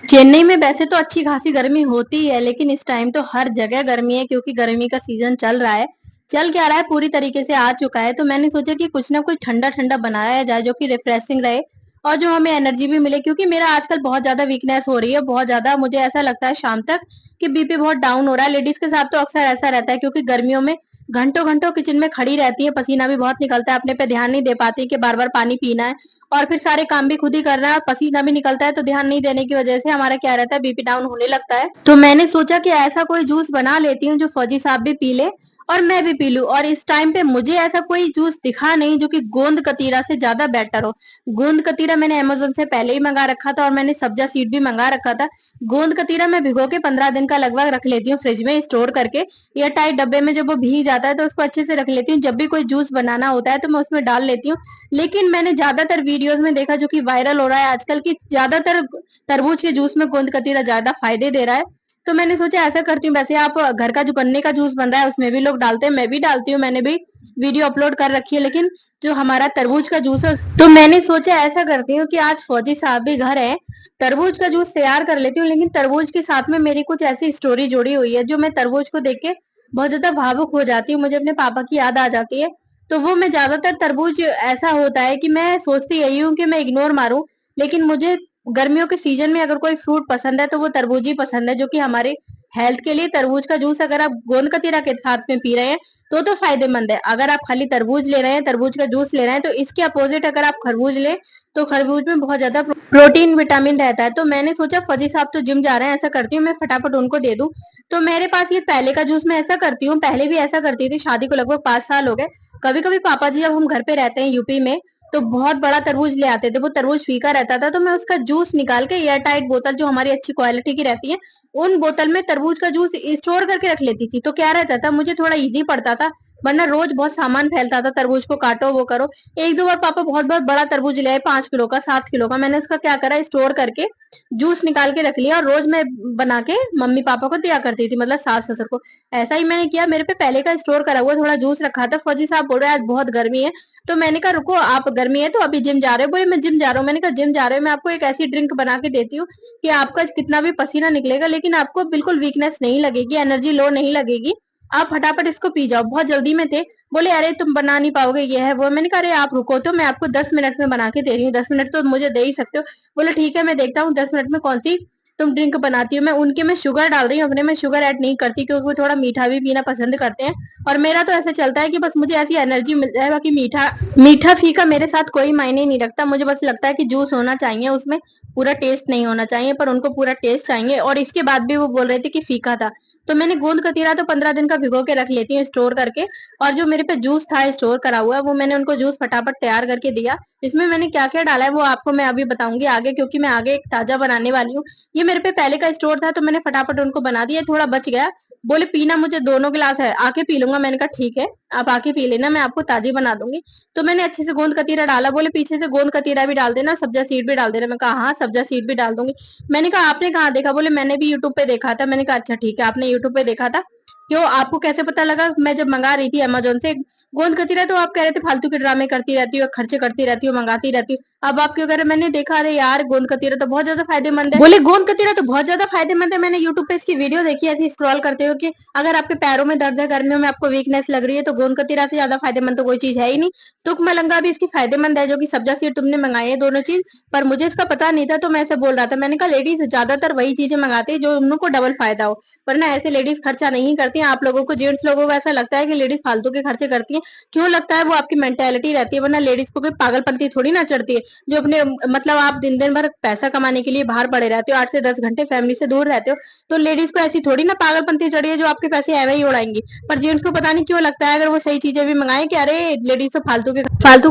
चेन्नई में वैसे तो अच्छी खासी गर्मी होती है, लेकिन इस टाइम तो हर जगह गर्मी है क्योंकि गर्मी का सीजन चल रहा है। चल क्या रहा है, पूरी तरीके से आ चुका है। तो मैंने सोचा कि कुछ ना कुछ ठंडा ठंडा बनाया जाए जो कि रिफ्रेशिंग रहे और जो हमें एनर्जी भी मिले, क्योंकि मेरा आजकल बहुत ज्यादा वीकनेस हो रही है। बहुत ज्यादा मुझे ऐसा लगता है शाम तक कि बीपी बहुत डाउन हो रहा है। लेडीज के साथ तो अक्सर ऐसा रहता है क्योंकि गर्मियों में घंटों घंटों किचन में खड़ी रहती है, पसीना भी बहुत निकलता है, अपने पे ध्यान नहीं दे पाती कि बार बार पानी पीना है और फिर सारे काम भी खुद ही करना है और पसीना भी निकलता है, तो ध्यान नहीं देने की वजह से हमारा क्या रहता है, बीपी डाउन होने लगता है। तो मैंने सोचा कि ऐसा कोई जूस बना लेती हूँ जो फौजी साहब भी पी ले और मैं भी पी लूं। और इस टाइम पे मुझे ऐसा कोई जूस दिखा नहीं जो कि गोंद कतीरा से ज्यादा बेटर हो। गोंद कतीरा मैंने अमेजोन से पहले ही मंगा रखा था और मैंने सब्जा सीड भी मंगा रखा था। गोंद कतीरा मैं भिगो के 15 दिन का लगभग रख लेती हूँ फ्रिज में स्टोर करके, या टाइट डब्बे में। जब वो भीग जाता है तो उसको अच्छे से रख लेती हूँ, जब भी कोई जूस बनाना होता है तो मैं उसमें डाल लेती हूँ। लेकिन मैंने ज्यादातर वीडियोस में देखा जो कि वायरल हो रहा है आजकल की, ज्यादातर तरबूज के जूस में गोंद कतीरा ज्यादा फायदे दे रहा है। तो मैंने सोचा ऐसा करती हूँ। वैसे आप घर का जो गन्ने का जूस बन रहा है उसमें भी लोग डालते हैं, मैं भी डालती हूँ, मैंने भी वीडियो अपलोड कर रखी है। लेकिन जो हमारा तरबूज का जूस है, तो मैंने सोचा ऐसा करती हूँ कि आज फौजी साहब भी घर है, तरबूज का जूस तैयार कर लेती हूँ। लेकिन तरबूज के साथ में मेरी कुछ ऐसी स्टोरी जुड़ी हुई है जो मैं तरबूज को देख के बहुत ज्यादा भावुक हो जाती हूँ, मुझे अपने पापा की याद आ जाती है। तो वो मैं ज्यादातर तरबूज ऐसा होता है कि मैं सोचती यही हूँ कि मैं इग्नोर मारूं, लेकिन मुझे गर्मियों के सीजन में अगर कोई फ्रूट पसंद है तो वो तरबूज ही पसंद है, जो कि हमारे हेल्थ के लिए तरबूज का जूस अगर आप गोंद कतीरा के साथ में पी रहे हैं तो फायदेमंद है। अगर आप खाली तरबूज ले रहे हैं, तरबूज का जूस ले रहे हैं, तो इसके अपोजिट अगर आप खरबूज ले तो खरबूज में बहुत ज्यादा प्रोटीन विटामिन रहता है। तो मैंने सोचा फौजी साहब तो जिम जा रहे हैं, ऐसा करती हूँ मैं फटाफट उनको दे दूं। तो मेरे पास ये पहले का जूस मैं ऐसा करती हूँ, पहले भी ऐसा करती थी, शादी को लगभग 5 साल हो गए। कभी कभी पापा जी जब हम घर पे रहते हैं यूपी में तो बहुत बड़ा तरबूज ले आते थे, वो तरबूज फीका रहता था, तो मैं उसका जूस निकाल के एयर टाइट बोतल जो हमारी अच्छी क्वालिटी की रहती है उन बोतल में तरबूज का जूस स्टोर करके रख लेती थी। तो क्या रहता था, मुझे थोड़ा इजी पड़ता था, वरना रोज बहुत सामान फैलता था, तरबूज को काटो वो करो। एक दो बार पापा बहुत बहुत बड़ा तरबूज ले आए, 5 किलो का 7 किलो का, मैंने उसका क्या करा, स्टोर करके जूस निकाल के रख लिया और रोज मैं बना के मम्मी पापा को दिया करती थी, मतलब सास ससुर को। ऐसा ही मैंने किया, मेरे पे पहले का स्टोर करा हुआ थोड़ा जूस रखा था। फौजी साहब बोल रहे हैं आज बहुत गर्मी है, तो मैंने कहा रुको, आप गर्मी है तो अभी जिम जा रहे हो? बोले मैं जिम जा रहा हूँ। मैंने कहा जिम जा रहे हो, मैं आपको एक ऐसी ड्रिंक बना के देती हूँ कि आपका कितना भी पसीना निकलेगा लेकिन आपको बिल्कुल वीकनेस नहीं लगेगी, एनर्जी लो नहीं लगेगी, आप फटाफट इसको पी जाओ। बहुत जल्दी में थे, बोले अरे तुम बना नहीं पाओगे, ये है वो। मैंने कहा अरे आप रुको, तो मैं आपको 10 मिनट में बना के दे रही हूँ, 10 मिनट तो मुझे दे ही सकते हो। बोले ठीक है मैं देखता हूँ 10 मिनट में कौन सी तुम ड्रिंक बनाती हो। मैं उनके में शुगर डाल रही हूँ, अपने में शुगर ऐड नहीं करती क्योंकि वो थोड़ा मीठा भी पीना पसंद करते हैं। और मेरा तो ऐसा चलता है कि बस मुझे ऐसी एनर्जी मिल जाए, बाकी मीठा मीठा फीका मेरे साथ कोई मायने नहीं रखता। मुझे बस लगता है कि जूस होना चाहिए, उसमें पूरा टेस्ट नहीं होना चाहिए, पर उनको पूरा टेस्ट चाहिए। और इसके बाद भी वो बोल रहे थे कि फीका था। तो मैंने गोंद कतीरा तो 15 दिन का भिगो के रख लेती हूँ स्टोर करके, और जो मेरे पे जूस था स्टोर करा हुआ वो मैंने उनको जूस फटाफट तैयार करके दिया। इसमें मैंने क्या क्या डाला है वो आपको मैं अभी बताऊंगी आगे, क्योंकि मैं आगे एक ताजा बनाने वाली हूँ। ये मेरे पे पहले का स्टोर था तो मैंने फटाफट उनको बना दिया, थोड़ा बच गया। बोले पीना मुझे 2 गिलास है, आके पी लूंगा। मैंने कहा ठीक है, आप आके पी लेना, मैं आपको ताजी बना दूंगी। तो मैंने अच्छे से गोंद कतीरा डाला, बोले पीछे से गोंद कतीरा भी डाल देना, सब्जा सीड भी डाल देना। मैं कहा हाँ सब्जा सीड भी डाल दूंगी। मैंने कहा आपने कहाँ देखा? बोले मैंने भी यूट्यूब पे देखा था। मैंने कहा अच्छा ठीक है, आपने यूट्यूब पे देखा था, क्यों आपको कैसे पता लगा? मैं जब मंगा रही थी अमेजोन से गोंद कतीरा तो आप कह रहे थे फालतू के ड्रामे करती रहती हो, खर्चे करती रहती हो, मंगाती रहती हो। अब आप क्यों कह रहे? मैंने देखा अरे यार गोंद कतीरा तो बहुत ज्यादा फायदेमंद है। बोले गोंद कतीरा तो बहुत ज्यादा फायदेमंद है, मैंने यूट्यूब पे इसकी वीडियो देखी है ऐसी स्क्रॉल करते हो कि अगर आपके पैरों में दर्द है, गर्मियों में आपको वीकनेस लग रही है, तो गोंद कतीरा से ज्यादा फायदेमंद तो कोई चीज है ही नहीं। तुक मलंगा भी इसकी फायदेमंद है, जो कि सब्जा सीड तुमने मंगाई है, दोनों चीज। पर मुझे इसका पता नहीं था तो मैं ऐसे बोल रहा था। मैंने कहा लेडीज ज्यादातर वही चीजें मंगाती है जो उनको डबल फायदा हो, वरना ऐसे लेडीज खर्चा नहीं करती हैं। आप लोगों को, जेंट्स लोगों को ऐसा लगता है कि लेडीज फालतू के खर्चे करती हैं, क्यों लगता है? वो आपकी मेंटेलिटी रहती है, वरना लेडीज को कोई पागलपंती थोड़ी ना चढ़ती है। जो अपने मतलब आप दिन दिन भर पैसा कमाने के लिए बाहर पड़े रहते हो, 8 से 10 घंटे फैमिली से दूर रहते हो, तो लेडीज को ऐसी थोड़ी ना पागलपंती चढ़ी है जो आपके पैसे एवं ही उड़ाएंगी। पर जेंट्स को पता नहीं क्यों लगता है अगर वो सही चीजें भी मंगाए कि अरे लेडीज तो फालतू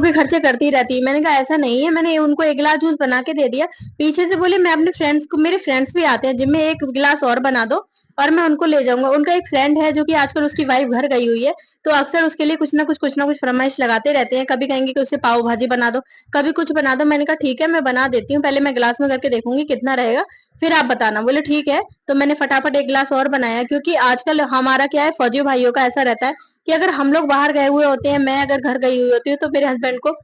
के खर्चे करती रहती है। मैंने कहा ऐसा नहीं है, मैंने उनको एक गिलास जूस बना के दे दिया। पीछे से बोले मैं अपने फ्रेंड्स को, मेरे फ्रेंड्स भी आते हैं जिम में, एक गिलास और बना दो और मैं उनको ले जाऊंगा। उनका एक फ्रेंड है जो कि आजकल उसकी वाइफ घर गई हुई है, तो अक्सर उसके लिए कुछ ना कुछ फरमाइश लगाते रहते हैं। कभी कहेंगे कि उसे पाव भाजी बना दो, कभी कुछ बना दो। मैंने कहा ठीक है मैं बना देती हूँ, पहले मैं गिलास में करके देखूंगी कितना रहेगा, फिर आप बताना। बोले ठीक है। तो मैंने फटाफट एक गिलास और बनाया, क्योंकि आजकल हमारा क्या है, फौजी भाइयों का ऐसा रहता है कि अगर हम लोग बाहर गए हुए होते हैं, मैं अगर घर गई हुई होती हूँ, तो मेरे हस्बैंड को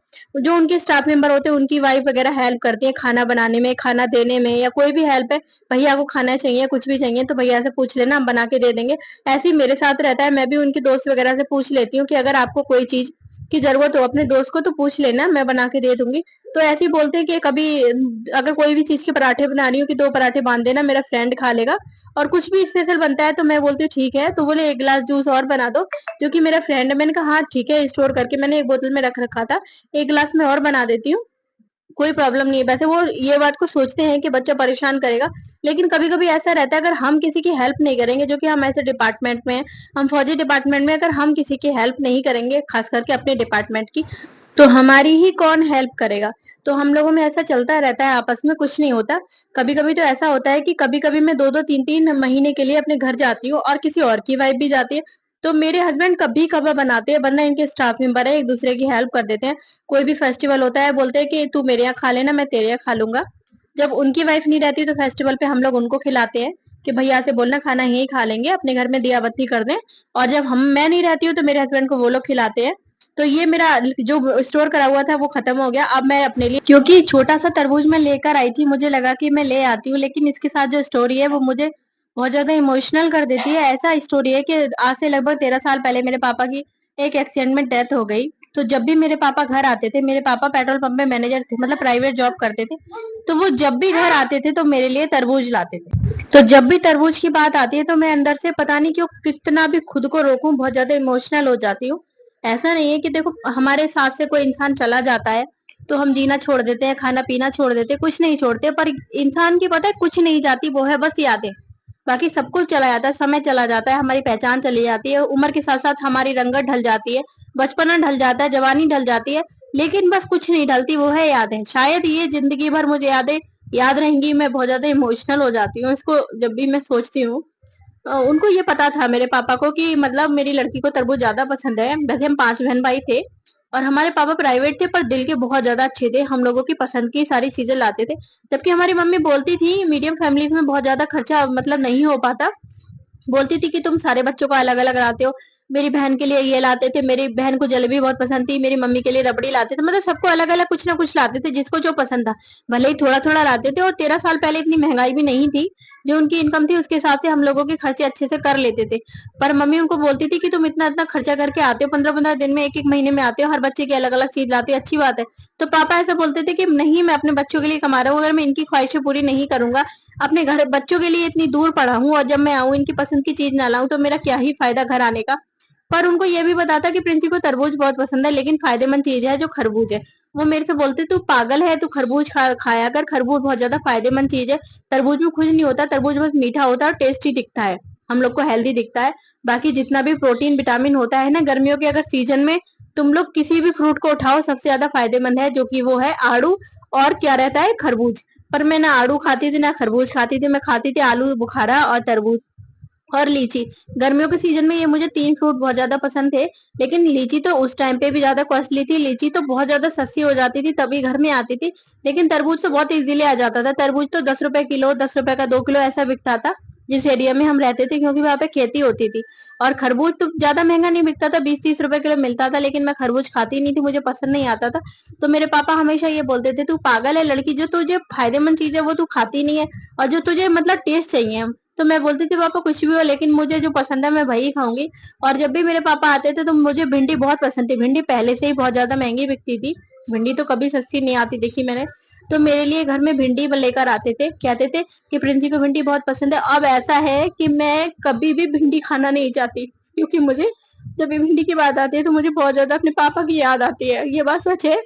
जो उनके स्टाफ मेंबर होते हैं उनकी वाइफ वगैरह हेल्प करती है खाना बनाने में, खाना देने में, या कोई भी हेल्प है, भैया को खाना चाहिए, कुछ भी चाहिए तो भैया से पूछ लेना, हम बना के दे देंगे। ऐसे ही मेरे साथ रहता है, मैं भी उनके दोस्त वगैरह से पूछ लेती हूँ कि अगर आपको कोई चीज की जरूरत हो अपने दोस्त को तो पूछ लेना, मैं बना के दे दूंगी। तो ऐसे ही बोलते हैं कि कभी अगर कोई भी चीज के पराठे बना रही हूँ कि 2 पराठे बांध देना, मेरा फ्रेंड खा लेगा। और कुछ भी स्पेशल बनता है तो मैं बोलती हूँ ठीक है, तो बोले 1 गिलास जूस और बना दो, जो कि मेरा फ्रेंड है। मैंने कहा हाँ ठीक है, स्टोर करके मैंने एक बोतल में रख रखा था, 1 गिलास में और बना देती हूँ, कोई प्रॉब्लम नहीं है। वैसे वो ये बात को सोचते हैं कि बच्चा परेशान करेगा, लेकिन कभी-कभी ऐसा रहता है अगर हम किसी की हेल्प नहीं करेंगे, जो कि हम ऐसे डिपार्टमेंट में हैं, हम फौजी डिपार्टमेंट में, अगर हम किसी की हेल्प नहीं करेंगे, खास करके अपने डिपार्टमेंट की, तो हमारी ही कौन हेल्प करेगा? तो हम लोगों में ऐसा चलता रहता है, आपस में कुछ नहीं होता। कभी-कभी तो ऐसा होता है कि कभी-कभी मैं 2-2 3-3 महीने के लिए अपने घर जाती हूँ और किसी और की वाइफ भी जाती है, तो मेरे हस्बैंड कभी-कभार बनाते हैं, वरना इनके स्टाफ मेंबर है, एक-दूसरे की हेल्प कर देते हैं। कोई भी फेस्टिवल होता है, बोलते हैं कि तू मेरे यहाँ खा लेना, मैं तेरे यहाँ खा लूँगा। जब उनकी वाइफ नहीं रहती तो फेस्टिवल पे हम लोग उनको खिलाते हैं कि भैया से बोलना खाना यहीं खा लेंगे, अपने घर में दिया बत्ती कर दें। और जब मैं नहीं रहती हूँ तो मेरे हस्बैंड को वो लोग खिलाते हैं। तो ये मेरा जो स्टोर करा हुआ था वो खत्म हो गया। अब मैं अपने लिए, क्योंकि छोटा सा तरबूज मैं लेकर आई थी, मुझे लगा कि मैं ले आती हूँ, लेकिन इसके साथ जो स्टोरी है वो मुझे बहुत ज्यादा इमोशनल कर देती है। ऐसा स्टोरी है कि आज से लगभग 13 साल पहले मेरे पापा की एक एक्सीडेंट में डेथ हो गई। तो जब भी मेरे पापा घर आते थे, मेरे पापा पेट्रोल पंप में मैनेजर थे, मतलब प्राइवेट जॉब करते थे, तो वो जब भी घर आते थे तो मेरे लिए तरबूज लाते थे। तो जब भी तरबूज की बात आती है तो मैं अंदर से पता नहीं क्यों कितना भी खुद को रोकूं, बहुत ज्यादा इमोशनल हो जाती हूँ। ऐसा नहीं है कि देखो हमारे साथ से कोई इंसान चला जाता है तो हम जीना छोड़ देते हैं, खाना पीना छोड़ देते हैं, कुछ नहीं छोड़ते, पर इंसान की पता है कुछ नहीं जाती, वो है बस यादें। बाकी सब कुछ चला जाता है, समय चला जाता है, हमारी पहचान चली जाती है, उम्र के साथ साथ हमारी रंगत ढल जाती है, बचपना ढल जाता है, जवानी ढल जाती है, लेकिन बस कुछ नहीं ढलती, वो है यादें। शायद ये जिंदगी भर मुझे यादें याद रहेंगी। मैं बहुत ज्यादा इमोशनल हो जाती हूँ इसको जब भी मैं सोचती हूँ। उनको ये पता था मेरे पापा को कि मतलब मेरी लड़की को तरबूज ज्यादा पसंद है। वैसे हम 5 बहन भाई थे और हमारे पापा प्राइवेट थे पर दिल के बहुत ज्यादा अच्छे थे, हम लोगों की पसंद की सारी चीजें लाते थे। जबकि हमारी मम्मी बोलती थी मीडियम फैमिलीज में बहुत ज्यादा खर्चा मतलब नहीं हो पाता, बोलती थी कि तुम सारे बच्चों को अलग अलग लाते हो। मेरी बहन के लिए ये लाते थे, मेरी बहन को जलेबी बहुत पसंद थी, मेरी मम्मी के लिए रबड़ी लाते थे, मतलब सबको अलग अलग कुछ ना कुछ लाते थे जिसको जो पसंद था। भले ही थोड़ा थोड़ा लाते थे, और 13 साल पहले इतनी महंगाई भी नहीं थी, जो उनकी इनकम थी उसके हिसाब से हम लोगों के खर्चे अच्छे से कर लेते थे। पर मम्मी उनको बोलती थी कि तुम इतना इतना खर्चा करके आते हो, 15-15 दिन में, एक एक महीने में आते हो, हर बच्चे की अलग अलग चीज लाते हो, अच्छी बात है। तो पापा ऐसा बोलते थे कि नहीं, मैं अपने बच्चों के लिए कमा रहा हूँ, अगर मैं इनकी ख्वाहिशें पूरी नहीं करूंगा, अपने घर बच्चों के लिए इतनी दूर पढ़ा हूँ, और जब मैं आऊँ इनकी पसंद की चीज ना लाऊं तो मेरा क्या ही फायदा घर आने का। पर उनको ये भी पता था कि प्रिंसी को तरबूज बहुत पसंद है, लेकिन फायदेमंद चीज है जो खरबूज है। वो मेरे से बोलते तू पागल है, तू खरबूज खाया कर, खरबूज बहुत ज्यादा फायदेमंद चीज है। तरबूज में कुछ नहीं होता, तरबूज बस मीठा होता है और टेस्टी दिखता है, हम लोग को हेल्दी दिखता है। बाकी जितना भी प्रोटीन विटामिन होता है ना गर्मियों के अगर सीजन में, तुम लोग किसी भी फ्रूट को उठाओ सबसे ज्यादा फायदेमंद है जो कि वो है आड़ू, और क्या रहता है, खरबूज। पर मैं ना आड़ू खाती थी ना खरबूज खाती थी, मैं खाती थी आलू बुखारा और तरबूज और लीची। गर्मियों के सीजन में ये मुझे 3 फ्रूट बहुत ज्यादा पसंद थे। लेकिन लीची तो उस टाइम पे भी ज्यादा कॉस्टली थी, लीची तो बहुत ज्यादा सस्ती हो जाती थी तभी घर में आती थी। लेकिन तरबूज तो बहुत इजीली आ जाता था, तरबूज तो 10 रुपए किलो, 10 रुपए का 2 किलो ऐसा बिकता था जिस एरिया में हम रहते थे, क्योंकि वहां पे खेती होती थी। और खरबूज तो ज्यादा महंगा नहीं बिकता था, 20-30 रुपए किलो मिलता था, लेकिन मैं खरबूज खाती नहीं थी, मुझे पसंद नहीं आता था। तो मेरे पापा हमेशा ये बोलते थे तू पागल है लड़की, जो तुझे फायदेमंद चीज है वो तू खाती नहीं है, और जो तुझे मतलब टेस्ट चाहिए। तो मैं बोलती थी पापा कुछ भी हो, लेकिन मुझे जो पसंद है मैं वही खाऊंगी। और जब भी मेरे पापा आते थे तो मुझे भिंडी बहुत पसंद थी, भिंडी पहले से ही बहुत ज्यादा महंगी बिकती थी, भिंडी तो कभी सस्ती नहीं आती देखी मैंने। तो मेरे लिए घर में भिंडी लेकर आते थे, कहते थे कि प्रिंसी को भिंडी बहुत पसंद है। अब ऐसा है कि मैं कभी भी भिंडी खाना नहीं चाहती, क्योंकि मुझे जब भी भिंडी की बात आती है तो मुझे बहुत ज्यादा अपने पापा की याद आती है। ये बात सच है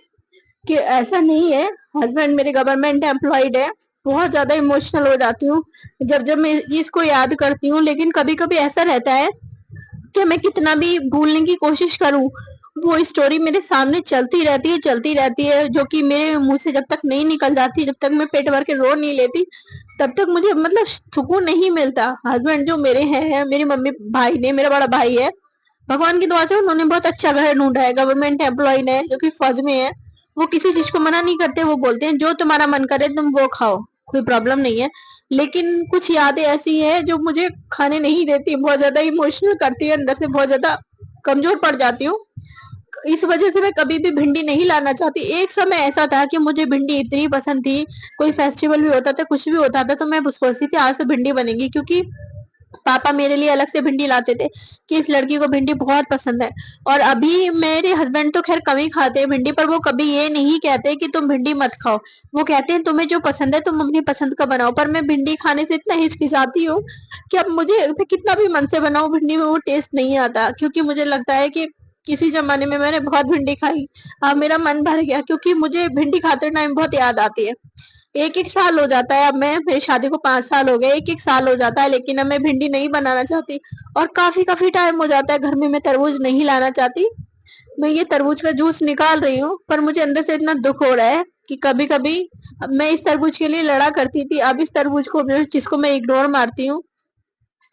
कि ऐसा नहीं है, हस्बैंड मेरे गवर्नमेंट एम्प्लॉयड है। बहुत ज्यादा इमोशनल हो जाती हूँ जब जब मैं इसको याद करती हूँ, लेकिन कभी कभी ऐसा रहता है कि मैं कितना भी भूलने की कोशिश करूं, वो स्टोरी मेरे सामने चलती रहती है, जो कि मेरे मुंह से जब तक नहीं निकल जाती, जब तक मैं पेट भर के रो नहीं लेती, तब तक मुझे मतलब सुकून नहीं मिलता। हस्बैंड जो मेरे हैं, मेरी मम्मी भाई ने, मेरा बड़ा भाई है, भगवान की दुआ से उन्होंने बहुत अच्छा घर ढूंढा है, गवर्नमेंट एम्प्लॉय है जो कि फौज में है। वो किसी चीज को मना नहीं करते, वो बोलते हैं जो तुम्हारा मन करे तुम वो खाओ, कोई प्रॉब्लम नहीं है। लेकिन कुछ यादें ऐसी हैं जो मुझे खाने नहीं देती, बहुत ज्यादा इमोशनल करती है, अंदर से बहुत ज्यादा कमजोर पड़ जाती हूँ। इस वजह से मैं कभी भी भिंडी नहीं लाना चाहती। एक समय ऐसा था कि मुझे भिंडी इतनी पसंद थी, कोई फेस्टिवल भी होता था, कुछ भी होता था तो मैं सोचती थी आज तो भिंडी बनेगी, क्योंकि पापा मेरे लिए अलग से भिंडी लाते थे कि इस लड़की को भिंडी बहुत पसंद है। और अभी मेरे हस्बैंड तो खैर कम ही खाते हैं भिंडी, पर वो कभी ये नहीं कहते कि तुम भिंडी मत खाओ। वो कहते हैं तुम्हें जो पसंद है तुम अपनी पसंद का बनाओ। पर मैं भिंडी खाने से इतना हिचकिचाती हूँ कि अब मुझे मैं कितना भी मन से बनाऊं भिंडी में वो टेस्ट नहीं आता, क्योंकि मुझे लगता है कि किसी जमाने में मैंने बहुत भिंडी खाई, अब मेरा मन भर गया, क्योंकि मुझे भिंडी खाते टाइम बहुत याद आती है। एक एक साल हो जाता है, अब मेरी शादी को 5 साल हो गए, एक एक साल हो जाता है, लेकिन अब मैं भिंडी नहीं बनाना चाहती। और काफी काफी टाइम हो जाता है घर में मैं तरबूज नहीं लाना चाहती। मैं ये तरबूज का जूस निकाल रही हूँ, पर मुझे अंदर से इतना दुख हो रहा है कि कभी कभी मैं इस तरबूज के लिए लड़ा करती थी, अब इस तरबूज को जिसको मैं इग्नोर मारती हूँ,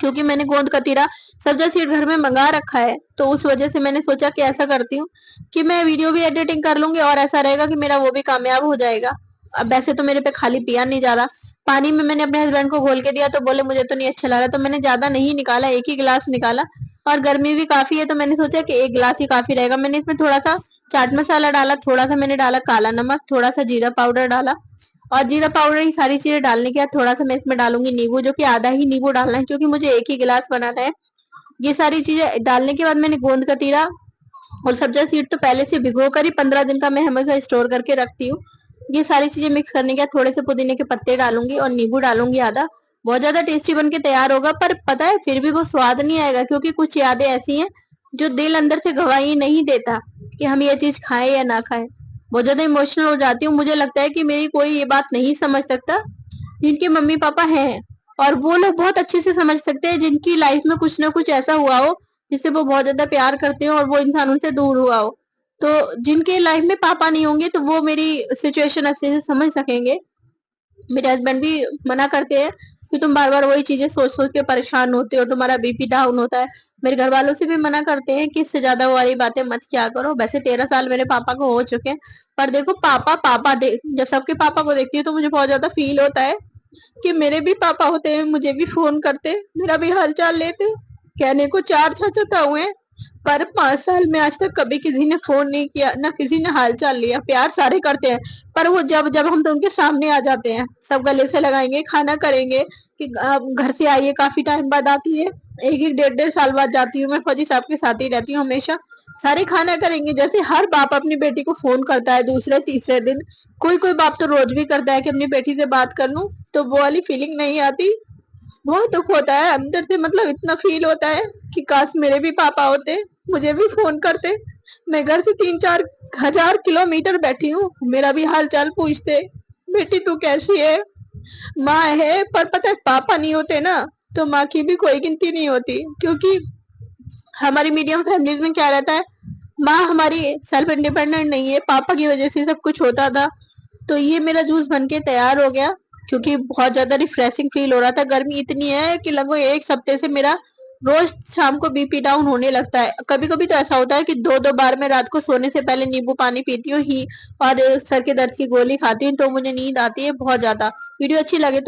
क्योंकि मैंने गोंद कतीरा सब्जा सीड घर में मंगा रखा है, तो उस वजह से मैंने सोचा कि ऐसा करती हूँ कि मैं वीडियो भी एडिटिंग कर लूंगी और ऐसा रहेगा कि मेरा वो भी कामयाब हो जाएगा। अब वैसे तो मेरे पे खाली पिया नहीं जा रहा, पानी में मैंने अपने हस्बैंड को घोल के दिया तो बोले मुझे तो नहीं अच्छा लग रहा, तो मैंने ज्यादा नहीं निकाला, एक ही गिलास निकाला। और गर्मी भी काफी है तो मैंने सोचा कि एक गिलास ही काफी रहेगा। मैंने इसमें थोड़ा सा चाट मसाला डाला, थोड़ा सा मैंने डाला काला नमक, थोड़ा सा जीरा पाउडर डाला, और जीरा पाउडर ये सारी चीजें डालने के बाद थोड़ा सा मैं इसमें डालूंगी नींबू, जो कि आधा ही नींबू डालना है क्योंकि मुझे एक ही गिलास बनाना है। ये सारी चीजें डालने के बाद मैंने गोंद कतीरा और सब्जा सीड तो पहले से भिगो कर ही 15 दिन का मैं हमेशा स्टोर करके रखती हूँ। ये सारी चीजें मिक्स करने के बाद थोड़े से पुदीने के पत्ते डालूंगी और नींबू डालूंगी आधा। बहुत ज्यादा टेस्टी बन के तैयार होगा, पर पता है फिर भी वो स्वाद नहीं आएगा, क्योंकि कुछ यादें ऐसी हैं जो दिल अंदर से गवाही नहीं देता कि हम ये चीज खाएं या ना खाएं। बहुत ज्यादा इमोशनल हो जाती हूँ। मुझे लगता है कि मेरी कोई ये बात नहीं समझ सकता जिनके मम्मी पापा हैं, और वो लोग बहुत अच्छे से समझ सकते हैं जिनकी लाइफ में कुछ ना कुछ ऐसा हुआ हो जिससे वो बहुत ज्यादा प्यार करते हो और वो इंसान उनसे दूर हुआ हो। तो जिनके लाइफ में पापा नहीं होंगे तो वो मेरी सिचुएशन अच्छे से समझ सकेंगे। मेरे हस्बैंड भी मना करते हैं कि तुम बार बार वही चीजें सोच सोच के परेशान होते हो, तुम्हारा बीपी डाउन होता है। मेरे घर वालों से भी मना करते हैं कि इससे ज्यादा वो वाली बातें मत किया करो। वैसे 13 साल मेरे पापा को हो चुके हैं, पर देखो पापा पापा जब सबके पापा को देखती हूँ तो मुझे बहुत ज्यादा फील होता है कि मेरे भी पापा होते हैं, मुझे भी फोन करते, मेरा भी हालचाल लेते। कहने को 4 चाचा हुए हैं, पर 5 साल में आज तक कभी किसी ने फोन नहीं किया, ना किसी ने हालचाल लिया। प्यार सारे करते हैं, पर वो जब जब हम तो उनके सामने आ जाते हैं, सब गले से लगाएंगे, खाना करेंगे कि घर से आइए, काफी टाइम बाद आती है, एक एक डेढ़ डेढ़ साल बाद जाती हूँ मैं, फौजी साहब के साथ ही रहती हूँ हमेशा। सारे खाना करेंगे, जैसे हर बाप अपनी बेटी को फोन करता है दूसरे तीसरे दिन। कोई कोई बाप तो रोज भी करता है कि अपनी बेटी से बात कर लूं, तो वो वाली फीलिंग नहीं आती। बहुत दुख होता है अंदर से, मतलब इतना फील होता है कि काश मेरे भी पापा होते, मुझे भी फोन करते। मैं घर से 3-4 हजार किलोमीटर बैठी हूँ, मेरा भी हाल चाल पूछते, बेटी तू कैसी है। माँ है, पर पता है पापा नहीं होते ना तो माँ की भी कोई गिनती नहीं होती, क्योंकि हमारी मीडियम फैमिलीज में क्या रहता है, माँ हमारी सेल्फ इंडिपेंडेंट नहीं है, पापा की वजह से सब कुछ होता था। तो ये मेरा जूस बन के तैयार हो गया, क्योंकि बहुत ज्यादा रिफ्रेशिंग फील हो रहा था। गर्मी इतनी है कि लगभग एक हफ्ते से मेरा रोज शाम को बीपी डाउन होने लगता है। कभी कभी तो ऐसा होता है कि 2-2 बार मैं रात को सोने से पहले नींबू पानी पीती हूँ ही, और सर के दर्द की गोली खाती हूँ, तो मुझे नींद आती है बहुत ज्यादा। वीडियो अच्छी लगे तो